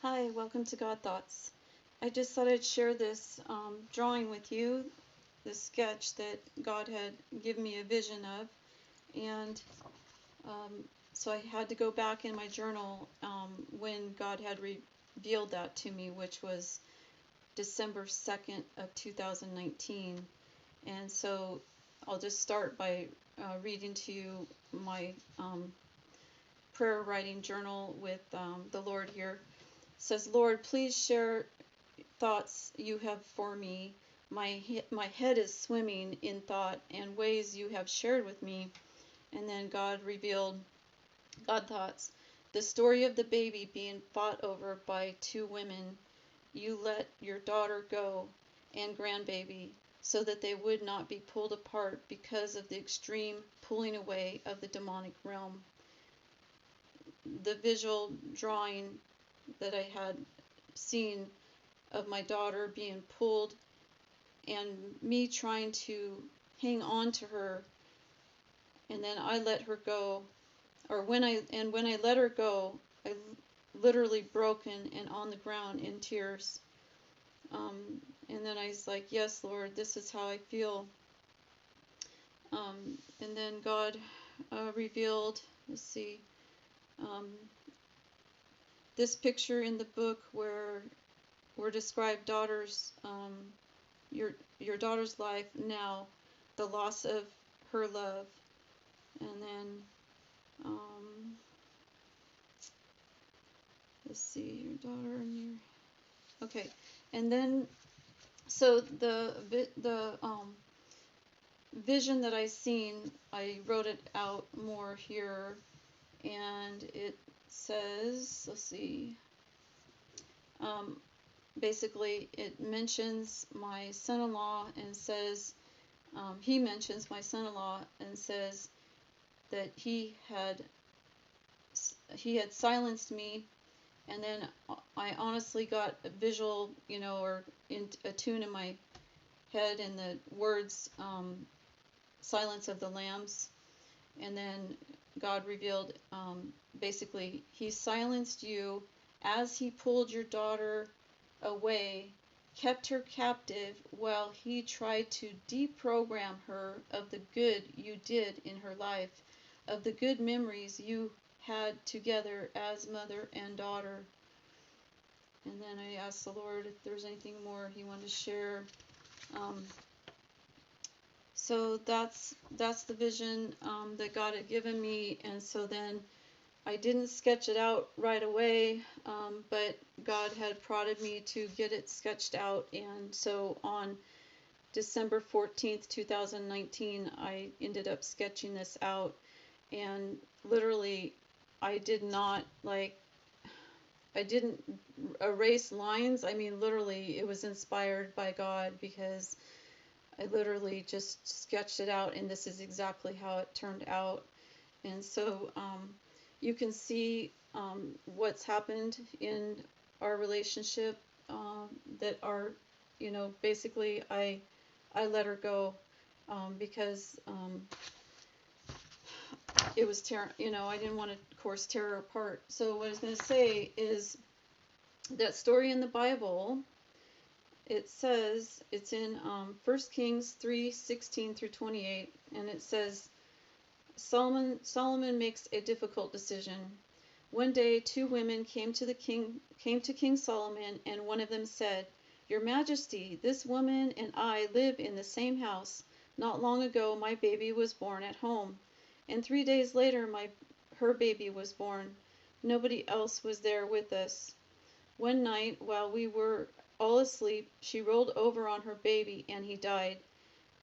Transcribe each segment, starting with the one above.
Hi, welcome to God Thoughts. I just thought I'd share this drawing with you, this sketch that God had given me a vision of, and so I had to go back in my journal when God had revealed that to me, which was December 2nd of 2019. And so I'll just start by reading to you my prayer writing journal with the Lord here. It says, Lord, please share thoughts you have for me. My head is swimming in thought and ways you have shared with me. And then God revealed God thoughts. The story of the baby being fought over by two women. You let your daughter go and grandbaby so that they would not be pulled apart because of the extreme pulling away of the demonic realm. The visual drawing that I had seen of my daughter being pulled and me trying to hang on to her, and then I let her go, or when I let her go, I literally broken and on the ground in tears. And then I was like, yes, Lord, this is how I feel. And then God revealed, let's see, this picture in the book where we're described daughters, your daughter's life now, the loss of her love, and then let's see, your daughter and your okay, and then so the vision that I seen, I wrote it out more here, and it says, let's see, basically it mentions my son-in-law and says, he mentions my son-in-law and says that he had silenced me, and then I honestly got a visual, or in a tune in my head, and the words Silence of the Lambs, and then God revealed, basically, he silenced you as he pulled your daughter away, kept her captive while he tried to deprogram her of the good you did in her life, of the good memories you had together as mother and daughter. And then I asked the Lord if there's anything more he wanted to share. So that's the vision that God had given me, and so then I didn't sketch it out right away, but God had prodded me to get it sketched out, and so on December 14th, 2019, I ended up sketching this out, and literally I didn't erase lines. I mean, literally it was inspired by God, because I literally just sketched it out, and this is exactly how it turned out. And so you can see what's happened in our relationship, that are, basically I let her go, because it was I didn't want to, of course, tear her apart. So what I was going to say is that story in the Bible, it says, it's in 1 Kings 3:16 through 28, and it says, Solomon makes a difficult decision. One day, two women came to King Solomon, and one of them said, Your Majesty, this woman and I live in the same house. Not long ago, my baby was born at home, and 3 days later, her baby was born. Nobody else was there with us. One night, while we were all asleep, she rolled over on her baby, and he died.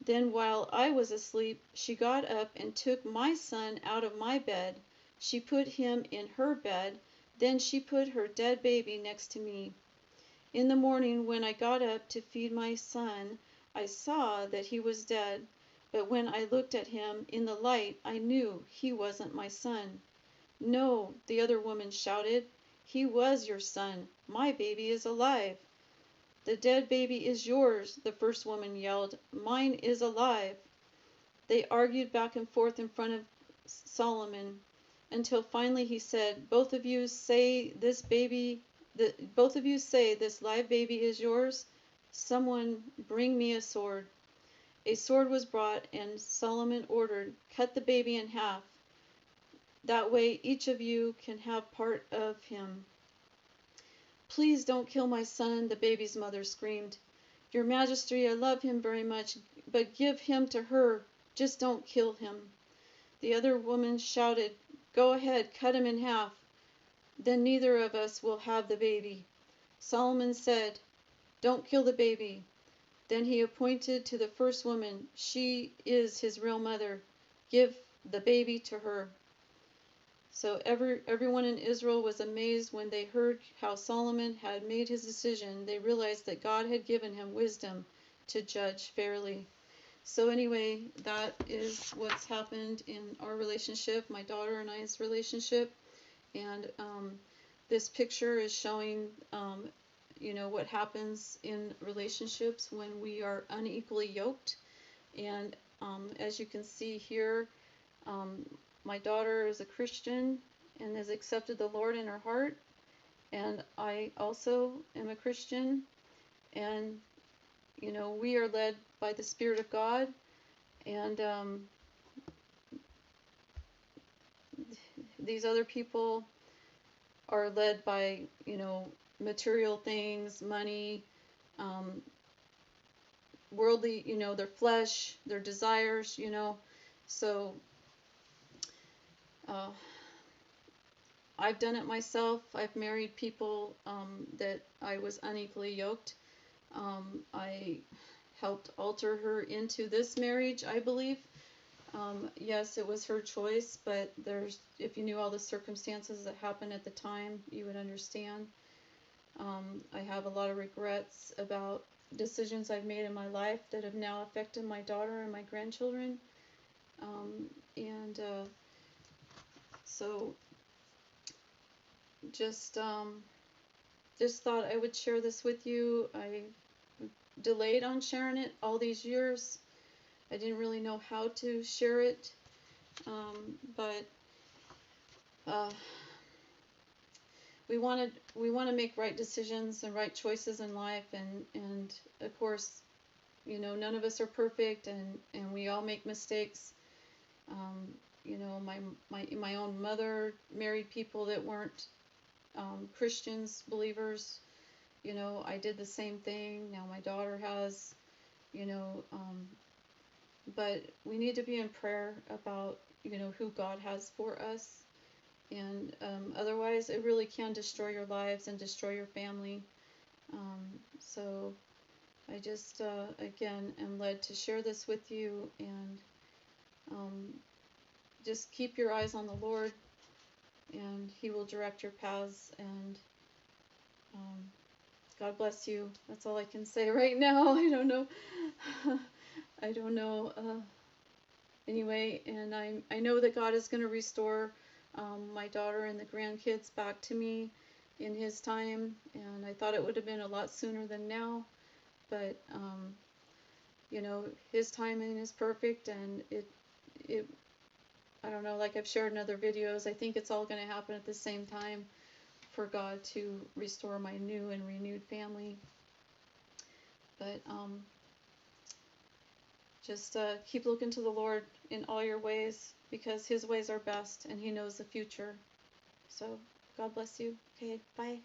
Then, while I was asleep, she got up and took my son out of my bed. She put him in her bed. Then she put her dead baby next to me. In the morning, when I got up to feed my son, I saw that he was dead. But when I looked at him in the light, I knew he wasn't my son. No, the other woman shouted. He was your son. My baby is alive. The dead baby is yours, the first woman yelled. Mine is alive. They argued back and forth in front of Solomon until finally he said, Both of you say this both of you say, this live baby is yours. Someone bring me a sword. A sword was brought, and Solomon ordered, cut the baby in half. That way each of you can have part of him. Please don't kill my son, the baby's mother screamed. Your Majesty, I love him very much, but give him to her. Just don't kill him. The other woman shouted, go ahead, cut him in half. Then neither of us will have the baby. Solomon said, don't kill the baby. Then he appointed to the first woman, she is his real mother. Give the baby to her. So everyone in Israel was amazed when they heard how Solomon had made his decision. They realized that God had given him wisdom to judge fairly. So anyway, that is what's happened in our relationship, my daughter and I's relationship. And this picture is showing, what happens in relationships when we are unequally yoked. And as you can see here, my daughter is a Christian and has accepted the Lord in her heart. And I also am a Christian. And, we are led by the Spirit of God. And these other people are led by, material things, money, worldly, their flesh, their desires, So I've done it myself. I've married people that I was unequally yoked. I helped alter her into this marriage, I believe. Yes, it was her choice, but if you knew all the circumstances that happened at the time, you would understand. I have a lot of regrets about decisions I've made in my life that have now affected my daughter and my grandchildren. So just thought I would share this with you. I delayed on sharing it all these years. I didn't really know how to share it, but we want to make right decisions and right choices in life, and of course, none of us are perfect, and we all make mistakes. My own mother married people that weren't Christians, believers. I did the same thing. Now my daughter has, but we need to be in prayer about, who God has for us. And otherwise, it really can destroy your lives and destroy your family. So I just, again, am led to share this with you. And just keep your eyes on the Lord, and He will direct your paths. And God bless you. That's all I can say right now. I don't know. I don't know. Anyway, and I know that God is going to restore my daughter and the grandkids back to me in His time. And I thought it would have been a lot sooner than now. But, His timing is perfect, and it I don't know, like I've shared in other videos, I think it's all going to happen at the same time for God to restore my new and renewed family. But just keep looking to the Lord in all your ways, because His ways are best and He knows the future. So God bless you. Okay, bye.